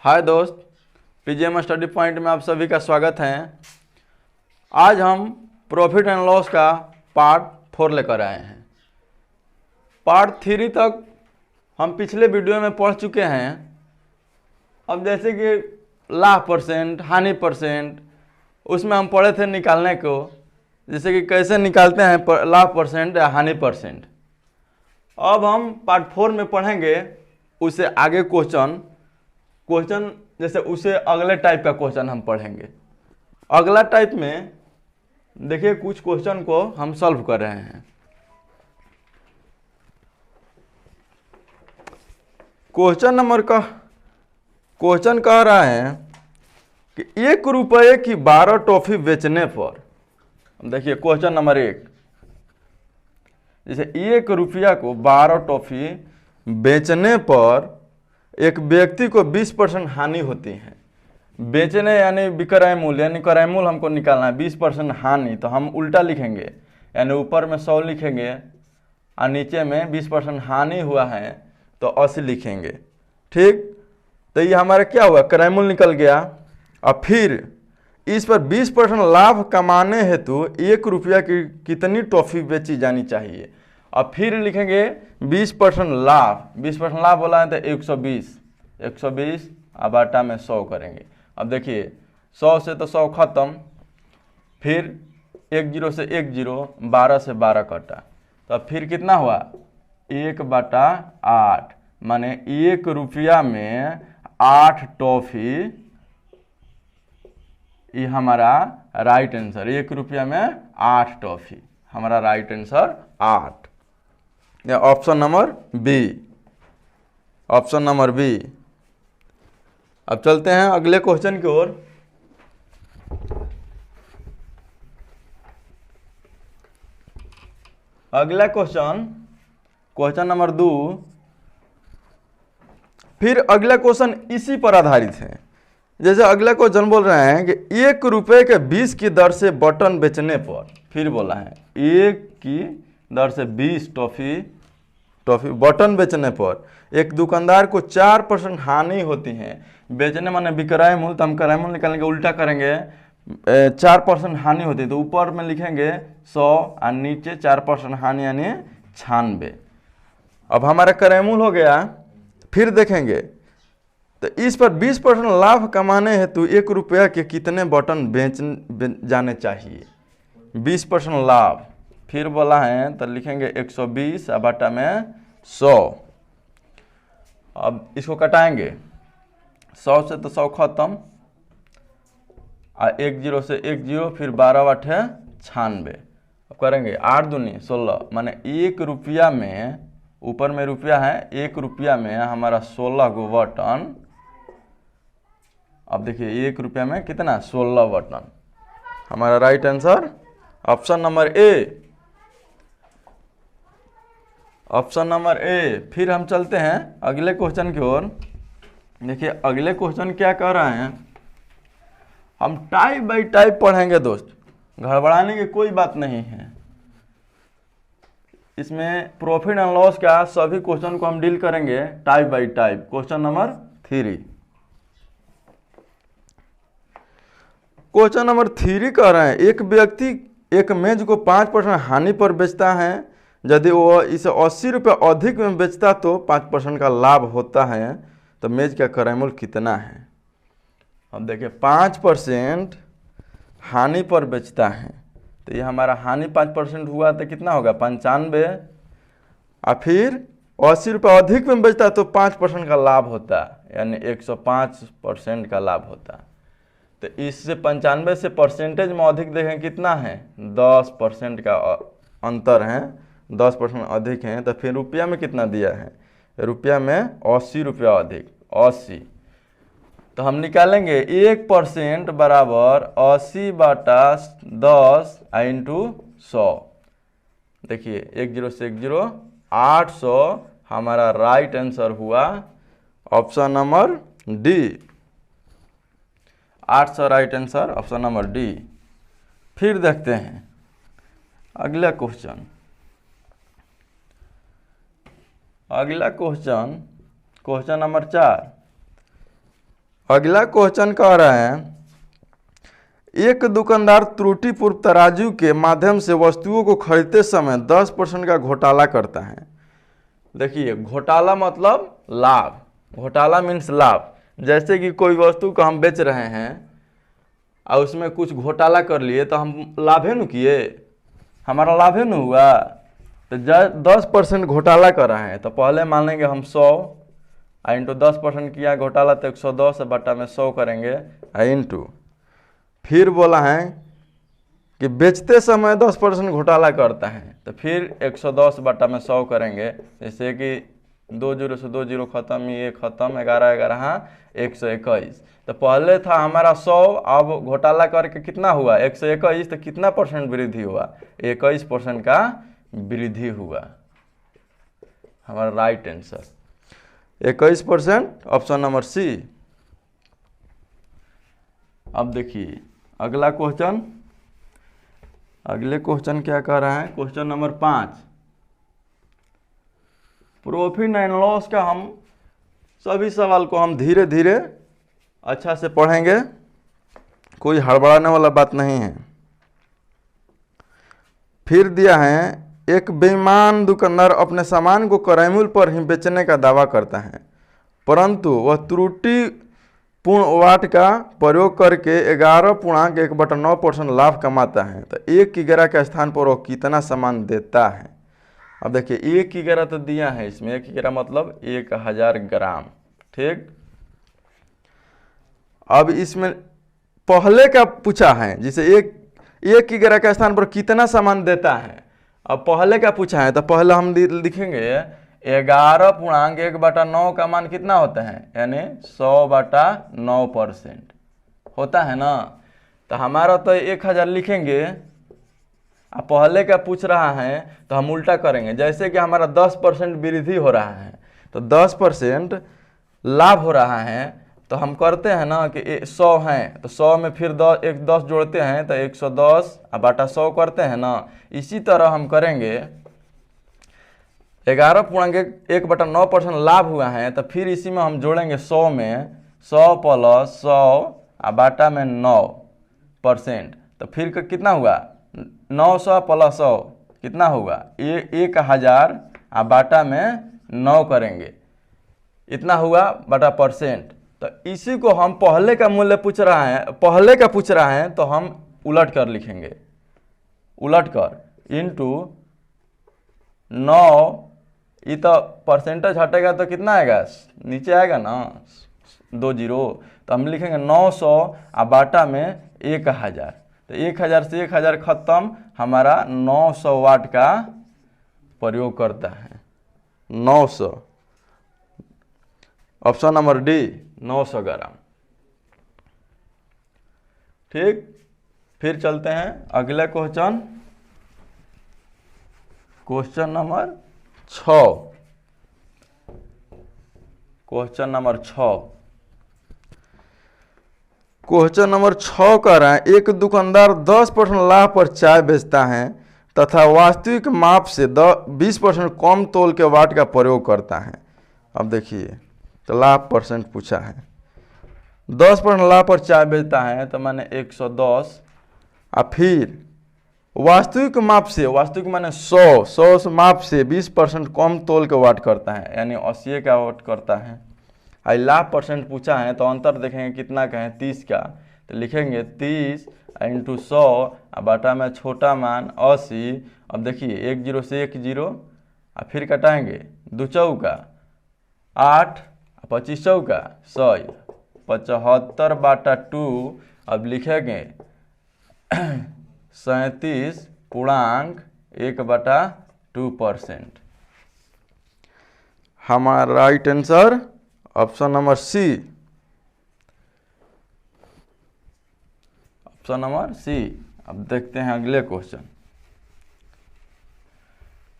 हाय दोस्त, PGM study point में आप सभी का स्वागत है। आज हम प्रॉफिट एंड लॉस का पार्ट 4 लेकर आए हैं। पार्ट 3 तक हम पिछले वीडियो में पढ़ चुके हैं। अब जैसे कि लाभ परसेंट, हानि परसेंट, उसमें हम पढ़े थे निकालने को, जैसे कि कैसे निकालते हैं लाभ परसेंट या हानि परसेंट। अब हम पार्ट 4 में पढ़ेंगे उससे आगे क्वेश्चन जैसे उसे अगले टाइप का क्वेश्चन हम पढ़ेंगे। अगला टाइप में देखिए कुछ क्वेश्चन को हम सॉल्व कर रहे हैं। क्वेश्चन कह रहा है कि 1 रुपये की 12 टॉफी बेचने पर, देखिए क्वेश्चन नंबर 1, जैसे 1 रुपया को 12 टॉफी बेचने पर एक व्यक्ति को 20% हानि होती है। बेचने यानी विक्रय मूल्य, यानी क्रय मूल्य हमको निकालना है। 20% हानि, तो हम उल्टा लिखेंगे, यानी ऊपर में 100 लिखेंगे और नीचे में 20% हानि हुआ है तो 80 लिखेंगे। ठीक, तो ये हमारा क्या हुआ, क्रय मूल्य निकल गया। और फिर इस पर 20% लाभ कमाने हेतु 1 रुपया की कितनी टॉफी बेची जानी चाहिए। अब फिर लिखेंगे 20% लाभ, 20% लाभ बोला है तो 120 अब आटा में 100 करेंगे। अब देखिए 100 से तो 100 खत्म, फिर 1 0 से 1 0, 12 से 12 कटा, तो अब फिर कितना हुआ 1/8, माने 1 रुपया में 8 टॉफी। ये हमारा राइट आंसर, 1 रुपया में 8 टॉफी, हमारा right answer 8, option number B, option number B. अब चलते हैं अगले क्वेश्चन की ओर। अगला क्वेश्चन नंबर 2। फिर अगला क्वेश्चन इसी पर आधारित है। जैसे अगला क्वेश्चन बोल रहे हैं कि 1 रुपये के 20 की दर से बटन बेचने पर, फिर बोला है 1 की दर से 20 टॉफी बटन बेचने पर एक दुकानदार को 4% हानि होती है। बेचने माने विक्रय मूल्य, तो हम क्रय मूल्य निकालेंगे, उल्टा करेंगे, 4% हानि होती है तो ऊपर में लिखेंगे 100 और नीचे 4% हानि यानी 96। अब हमारा क्रय मूल्य हो गया। फिर देखेंगे तो इस पर 20% लाभ कमाने हेतु 1 रुपया के कितने बटन बेच जाने चाहिए। 20% लाभ, फिर बोला है तो लिखेंगे 120 और बटा में 100। अब इसको कटाएंगे, 100 से तो 100 खत्म, और 1 0 से 1 0, फिर 12/8 96। अब करेंगे 8 दूनी 16, माने 1 रुपया में, ऊपर में रुपया है, 1 रुपया में हमारा 16 गो बटन। अब देखिए 1 रुपया में कितना, 16 बटन, हमारा राइट आंसर ऑप्शन नंबर ए, ऑप्शन नंबर ए। फिर हम चलते हैं अगले क्वेश्चन की ओर। देखिए अगले क्वेश्चन क्या कह रहे हैं, हम टाइप बाय टाइप पढ़ेंगे दोस्त, गड़बड़ाने की कोई बात नहीं है। इसमें प्रॉफिट एंड लॉस का सभी क्वेश्चन को हम डील करेंगे type bye type. Question number 3, question number 3 कह रहे हैं एक व्यक्ति एक मेज को 5% हानि पर बेचता है। यदि वो इसे 80 रुपये अधिक में बेचता तो 5% का लाभ होता है, तो मेज का क्रय मूल्य कितना है। अब देखिए 5% हानि पर बेचता है, तो ये हमारा हानि 5% हुआ तो कितना होगा 95। और फिर 80 रुपये अधिक में बेचता तो 5% का लाभ होता, यानी 105% का लाभ होता। तो इससे 95 से परसेंटेज में अधिक देखें कितना है, 10% का अंतर है, 10% अधिक है। तो फिर रुपया में कितना दिया है, रुपया में 80 रुपया अधिक, 80। तो हम निकालेंगे 1% बराबर 80/10 इंटू 100। देखिए 1 0 से 1 0, 800 हमारा राइट आंसर हुआ, option number D, 800 right answer, option number D. फिर देखते हैं अगला क्वेश्चन। अगला क्वेश्चन नंबर 4, अगला क्वेश्चन कह रहे हैं, एक दुकानदार त्रुटिपूर्ण तराजू के माध्यम से वस्तुओं को खरीदते समय 10% का घोटाला करता है। देखिए, घोटाला मतलब लाभ, घोटाला मीन्स लाभ। जैसे कि कोई वस्तु को हम बेच रहे हैं और उसमें कुछ घोटाला कर लिए तो हम लाभे न किए, हमारा लाभे न हुआ। तो 10% घोटाला कर रहे हैं तो पहले मान लेंगे हम 100 इंटू 10% किया घोटाला तो 110 बटा में 100 करेंगे इंटू, फिर बोला है कि बेचते समय 10% घोटाला करता है तो फिर 110 बटा में 100 करेंगे। जैसे कि 2 जीरो से 2 जीरो खत्म, ये खत्म, 11 11 121। तो पहले था हमारा 100, अब घोटाला करके कितना हुआ 121, तो कितना परसेंट वृद्धि हुआ 21% का वृद्धि हुआ। हमारा right answer 21%, option number C. अब देखिए अगला क्वेश्चन, अगले क्वेश्चन क्या कह रहा है, question number 5। Profit and loss का हम सभी सवाल को हम धीरे धीरे अच्छा से पढ़ेंगे, कोई हड़बड़ाने वाला बात नहीं है। फिर दिया है, एक बेईमान दुकानदार अपने सामान को क्रय मूल्य पर ही बेचने का दावा करता है, परंतु वह त्रुटिपूर्ण वाट का प्रयोग करके 11.1/9% लाभ कमाता है। तो 1 किग्रा के स्थान पर वह कितना सामान देता है। अब देखिए 1 किग्रा तो दिया है इसमें, 1 किग्रा मतलब 1000 ग्राम, ठीक। अब इसमें पहले का पूछा है, जिसे एक किग्रा के स्थान पर कितना सामान देता है। अब पहले का पूछा है तो पहले हम लिखेंगे 11.1/9 का मान कितना होता है, यानी 100/9% होता है ना। तो हमारा तो 1000 लिखेंगे, अब पहले का पूछ रहा है तो हम उल्टा करेंगे। जैसे कि हमारा 10% वृद्धि हो रहा है तो 10% लाभ हो रहा है, तो हम करते हैं ना कि 100 हैं तो 100 में फिर 10 जोड़ते हैं तो 110 बटा 100 करते हैं ना। इसी तरह हम करेंगे 11.1/9% लाभ हुआ है तो फिर इसी में हम जोड़ेंगे 100 में 100 प्लस 100 बटा में 9%। तो फिर कितना हुआ 900 प्लस 100 कितना होगा 1000 बटा में 9 करेंगे, इतना हुआ बटा परसेंट। तो इसी को हम पहले का मूल्य पूछ रहा है, पहले का पूछ रहा है तो हम उलट कर लिखेंगे, उलट कर इंटू 9, ये तो परसेंटेज हटेगा तो कितना आएगा नीचे आएगा ना 2 जीरो, तो हम लिखेंगे 900 बटा में 1000। तो 1000 से 1000 खत्म, हमारा 900 वाट का प्रयोग करता है, 900, ऑप्शन नंबर डी 900 ग्राम, ठीक। फिर चलते हैं अगले question, question number 6। Question number 6, question number 6 कह रहा है, एक दुकानदार 10% लाभ पर चाय बेचता है तथा वास्तविक माप से 20% कम तोल के वाट का प्रयोग करता है। अब देखिए तो लाभ परसेंट पूछा है, 10% लाभ पर चाय बेचता है तो माने 110, और फिर वास्तविक माप से, वास्तविक माने 100 से माप से 20% कम तोल के वाट करता है, यानी 80 का वाट करता है। आई लाभ परसेंट पूछा है तो अंतर देखेंगे कितना का है 30 का, तो लिखेंगे 30 इंटू 100 बटा में छोटा मान 80। अब देखिए 1 जीरो से 1 जीरो, और फिर कटाएंगे 2 चौका 8, 25 चौका 100, 75 बटा 2। अब लिखेंगे 37.1/2%। हमारा right answer option number C, option number C. अब देखते हैं अगले क्वेश्चन,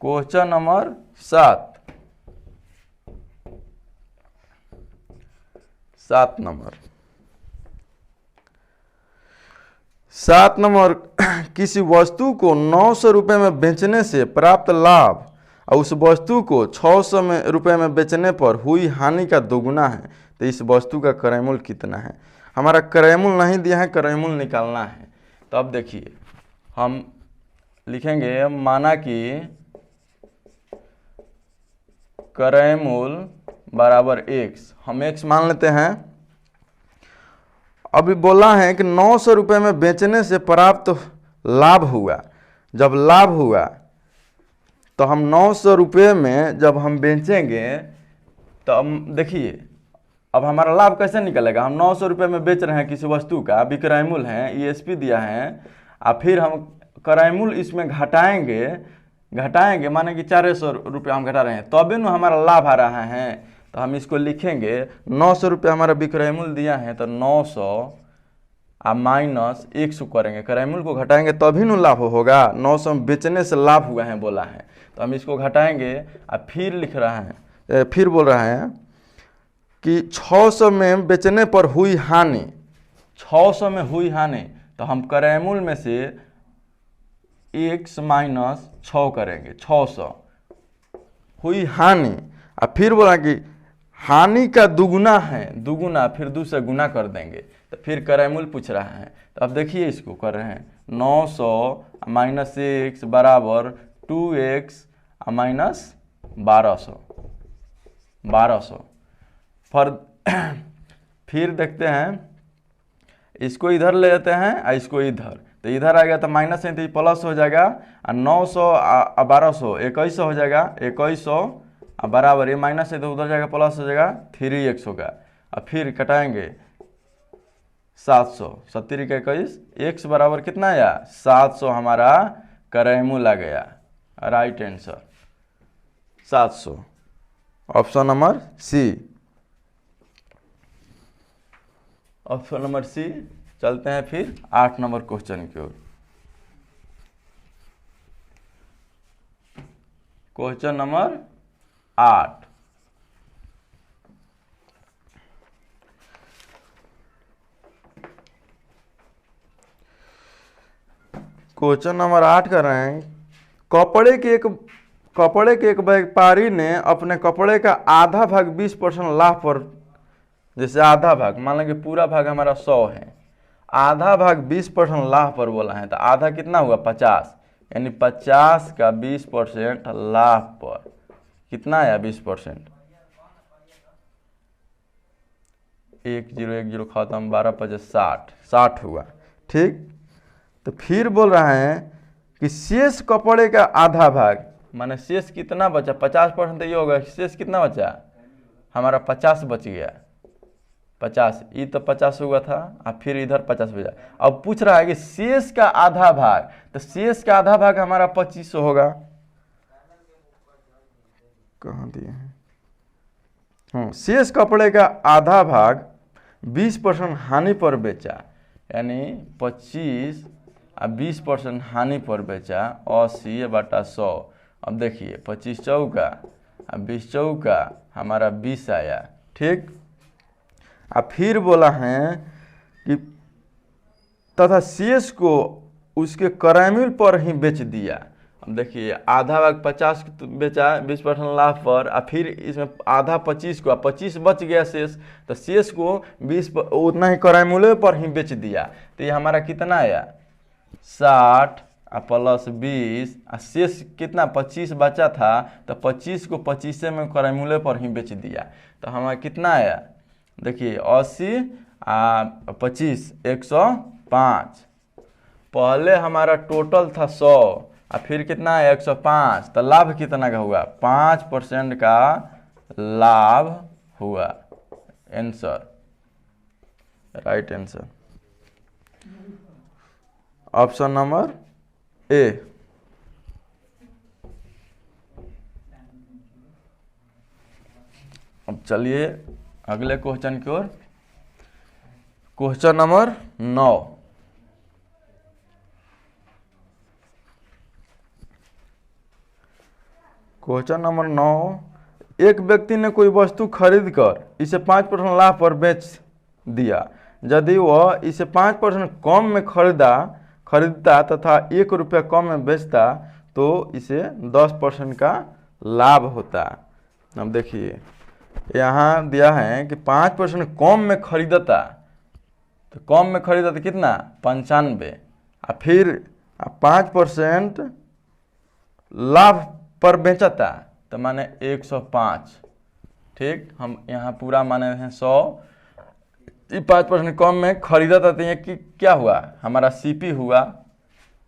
क्वेश्चन नंबर 7 नंबर किसी वस्तु को 900 रुपये में बेचने से प्राप्त लाभ और उस वस्तु को 600 रुपये में बेचने पर हुई हानि का दोगुना है, तो इस वस्तु का क्रय मूल्य कितना है। हमारा क्रय मूल्य नहीं दिया है, क्रय मूल्य निकालना है। तो अब देखिए हम लिखेंगे, माना कि क्रय मूल्य बराबर x, हम x मान लेते हैं। अभी बोला है कि 900 रुपये में बेचने से प्राप्त लाभ हुआ। जब लाभ हुआ तो हम 900 रुपये में जब हम बेचेंगे तो अब देखिए अब हमारा लाभ कैसे निकलेगा। हम 900 रुपये में बेच रहे हैं किसी वस्तु का, विक्रय मूल्य है, ईएसपी दिया है, और फिर हम क्रय मूल्य इसमें घटाएंगे माने कि 400 रुपये हम घटा रहे हैं, तभी न हमारा लाभ आ रहा है। तो हम इसको लिखेंगे 900 रुपये हमारा विक्रय मूल्य दिया है, तो 900 आ माइनस 100 करेंगे, क्रय मूल्य को घटाएंगे तभी न लाभ होगा। 900 में बेचने से लाभ हुआ है बोला है, तो हम इसको घटाएंगे और फिर लिख रहा है, फिर बोल रहा है कि 600 में बेचने पर हुई हानि, 600 में हुई हानि, तो हम क्रय मूल्य में से x माइनस 6 करेंगे, 600 हुई हानि। और फिर बोला कि हानि का दुगुना है, दुगुना फिर 2 से गुना कर देंगे, तो फिर क्रय मूल्य पूछ रहा है। तो अब देखिए इसको कर रहे हैं, 900 माइनस x बराबर 2x माइनस 1200 फिर देखते हैं, इसको इधर ले जाते हैं और इसको इधर, तो इधर आएगा तो माइनस है तो ये प्लस हो जाएगा, और 900 और 1200 2100 हो जाएगा, 2100 और बराबर ये माइनस है तो उधर जाएगा प्लस हो जाएगा, 3x होगा। और फिर कटाएंगे 700, 70 का 21, x बराबर कितना आया 700, हमारा क्रय मूल्य आ गया। Right answer 700, option number C. Option number C. चलते हैं फिर 8 नंबर क्वेश्चन की ओर। क्वेश्चन नंबर 8, क्वेश्चन नंबर 8 कर रहे हैं, कपड़े के एक व्यापारी ने अपने कपड़े का आधा भाग 20% लाभ पर, जैसे आधा भाग मान लेंगे पूरा भाग हमारा 100 है, आधा भाग 20% लाभ पर बोला है, तो आधा कितना हुआ 50, यानी 50 का 20% लाभ पर कितना आया 20%, 1010 खत्म, 12 50 60 हुआ। ठीक, तो फिर बोल रहा है कि शेष कपड़े का आधा भाग, माने शेष कितना बचा 50%, तो ये होगा शेष कितना बचा हमारा 50 बच गया, 50, ये तो 50 हुआ था और फिर इधर 50 बचा। अब पूछ रहा है कि शेष का आधा भाग, तो शेष का आधा भाग हमारा 2500 होगा, कहाँ दिए हैं, शेष कपड़े का आधा भाग 20% हानि पर बेचा, यानी 25 और 20% हानि पर बेचा, 80/100। अब देखिए 25 चौका और 20 चौका हमारा 20 आया। ठीक, और फिर बोला है कि तथा शेष को उसके क्रय मूल्य पर ही बेच दिया। अब देखिए आधा भाग 50 बेचा 20% लाभ पर, और फिर इसमें आधा 25 को, 25 बच गया शेष, तो शेष को 20 उतना ही क्रय मूल्य पर ही बेच दिया। तो ये हमारा कितना आया 60 प्लस 20, शेष कितना 25 बचा था, तो 25 को 25 में क्रय मूल्य पर ही बेच दिया। तो हमारा कितना आया देखिए 80 और 25 105। पहले हमारा टोटल था 100 और फिर कितना है 105, तो लाभ कितना का हुआ 5% का लाभ हुआ। Answer right answer option number A. अब चलिए अगले क्वेश्चन की ओर। Question number 9। क्वेश्चन नंबर 9, एक व्यक्ति ने कोई वस्तु खरीद कर इसे 5% लाभ पर बेच दिया। यदि वह इसे 5% कम में खरीदता तथा 1 रुपया कम में बेचता तो इसे 10% का लाभ होता। अब देखिए यहाँ दिया है कि 5% कम में खरीदता, तो कम में खरीदता कितना 95, और फिर 5% लाभ पर बेचता तो माने 105। ठीक, हम यहाँ पूरा माने हैं 100, 5% कम में खरीदता तो ये कि क्या हुआ हमारा सीपी हुआ,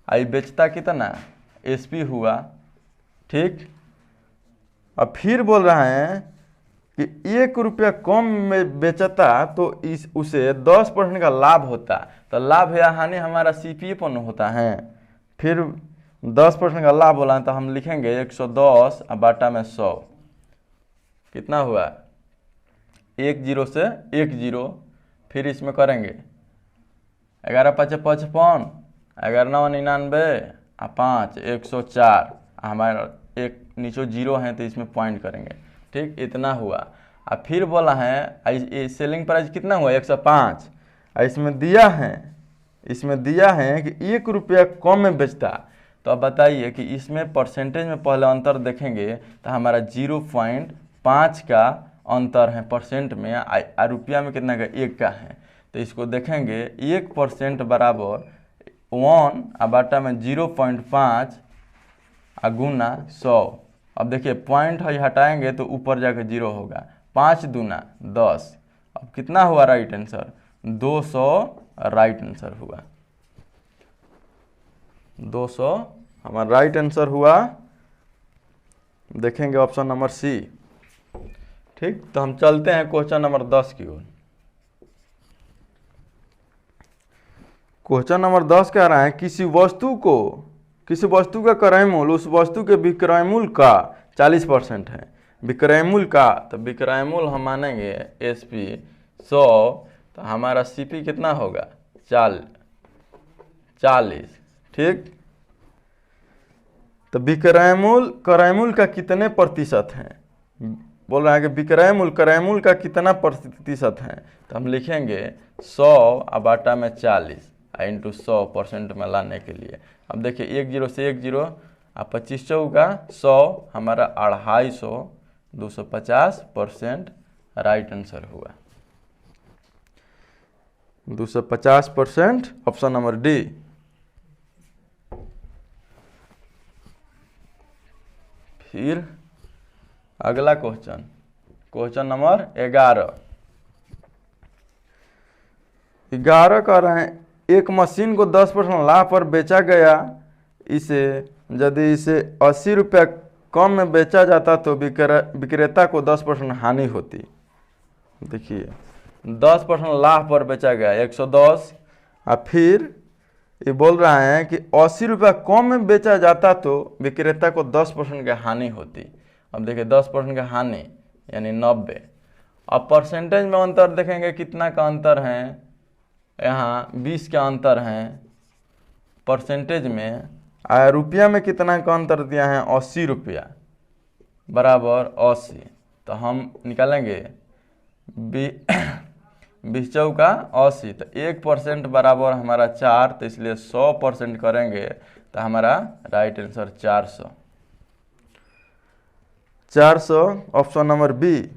आई बेचता कितना एसपी हुआ। ठीक, अब फिर बोल रहा है कि 1 रुपया कम में बेचता तो इस उसे 10% का लाभ होता, तो लाभ या हानि हमारा सीपी पर होता है। फिर 10% का लाभ बोला तो हम लिखेंगे 110 और बाटा में 100, कितना हुआ 10 से 10। फिर इसमें करेंगे 11 5 55, 11 9 99 और 5 104, हमारा एक नीचे 0 है तो इसमें पॉइंट करेंगे। ठीक, इतना हुआ। और फिर बोला है सेलिंग प्राइस कितना हुआ 105, इसमें दिया है कि 1 रुपया कम में बेचता, तो अब बताइए कि इसमें परसेंटेज में पहले अंतर देखेंगे तो हमारा 0.5 का अंतर है परसेंट में, और रुपया में कितना का 1 का है। तो इसको देखेंगे 1% बराबर 1 और बाटा में 0.5 गुना 100। अब देखिए पॉइंट है हटाएंगे तो ऊपर जाकर 0 होगा, 5 दूना 10। अब कितना हुआ राइट आंसर 200, राइट आंसर हुआ 200 हमारा राइट आंसर हुआ। देखेंगे ऑप्शन नंबर सी। ठीक, तो हम चलते हैं क्वेश्चन नंबर 10 की ओर। क्वेश्चन नंबर 10 कह रहा है किसी वस्तु का क्रय मूल्य उस वस्तु के विक्रय मूल्य का 40% है। विक्रय मूल्य का, तो विक्रय मूल्य हम मानेंगे एसपी 100, तो हमारा सीपी कितना होगा 40। ठीक, तो क्रय मूल्य का कितने प्रतिशत है, बोल रहा है कि क्रय मूल्य का कितना प्रतिशत है, तो हम लिखेंगे 100 और बाटा में 40 इंटू 100% में लाने के लिए। अब देखिए 10 से 10 और 25 चौका 100, हमारा 250, 250% राइट आंसर हुआ 250%, ऑप्शन नंबर डी। फिर अगला क्वेश्चन नंबर 11 कह रहे हैं एक मशीन को 10% लाभ पर बेचा गया, यदि इसे 80 रुपया कम में बेचा जाता तो विक्रेता को 10% हानि होती। देखिए 10% लाभ पर बेचा गया 110, और फिर ये बोल रहा है कि 80 रुपया कम में बेचा जाता तो विक्रेता को 10% की हानि होती। अब देखिए 10% का हानि यानी 90। अब परसेंटेज में अंतर देखेंगे कितना का अंतर है, यहाँ 20 का अंतर है परसेंटेज में, और रुपया में कितना का अंतर दिया है 80 रुपया बराबर 80। तो हम निकालेंगे 20 चौका 80, तो 1% बराबर हमारा 4, तो इसलिए 100% करेंगे तो हमारा right answer 400, option number B.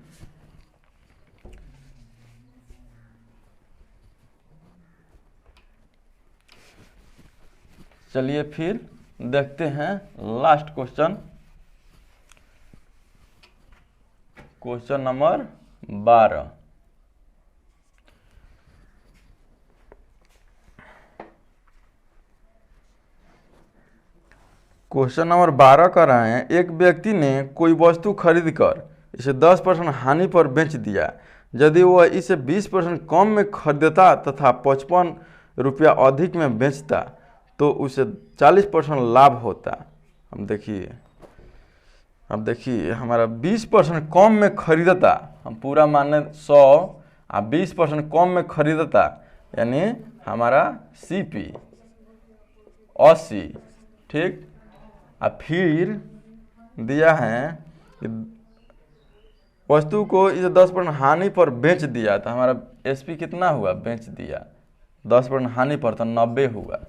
चलिए फिर देखते हैं last question number 12। Question number 12 कर रहे हैं एक व्यक्ति ने कोई वस्तु खरीदकर इसे 10% हानि पर बेच दिया, यदि वह इसे 20% कम में खरीदता तथा 55 रुपया अधिक में बेचता तो उसे 40% लाभ होता। अब देखिए हमारा 20% कम में खरीदता, हम पूरा माने 100 और 20% कम में खरीदता यानी हमारा सीपी 80। ठीक, और फिर दिया है कि वस्तु को इसे 10% हानि पर बेच दिया, तो हमारा एसपी कितना हुआ बेच दिया 10% हानि पर तो 90 हुआ।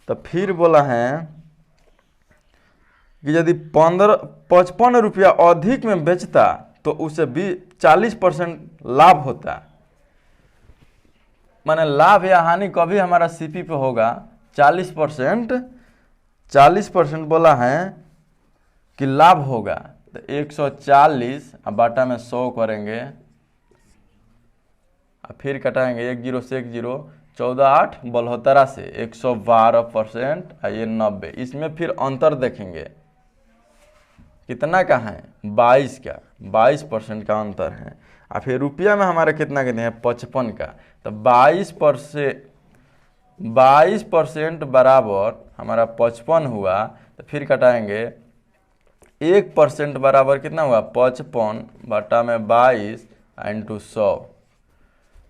तो फिर बोला है कि यदि 55 रुपया अधिक में बेचता तो उसे 40% लाभ होता है। माने लाभ या हानि कभी हमारा सीपी पे होगा 40% बोला है कि लाभ होगा। तो 140 अब बाटा में 100 करेंगे, फिर कटाएंगे 1 0 से 1 0, 14 8 72 से 112% और ये 90। इसमें फिर अंतर देखेंगे कितना का है, 22 का, 22% का अंतर है। और फिर रुपया में हमारे कितना कहते हैं, 55 का। तो 22% बराबर हमारा 55 हुआ। तो फिर कटाएंगे 1% बराबर कितना हुआ, 55 बटा में 22 इंटू 100।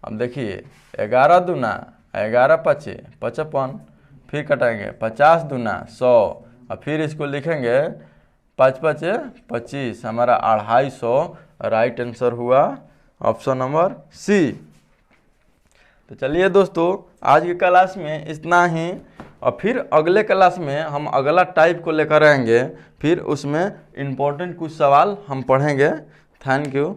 अब देखिए 11 दूना 11 पचे 55, फिर कटाएंगे 50 दूना 100, और फिर इसको लिखेंगे 5 पचे 25, हमारा 250। राइट आंसर हुआ ऑप्शन नंबर सी। तो चलिए दोस्तों, आज की क्लास में इतना ही, और फिर अगले क्लास में हम अगला टाइप को लेकर आएंगे, फिर उसमें इम्पोर्टेंट कुछ सवाल हम पढ़ेंगे। Thank you.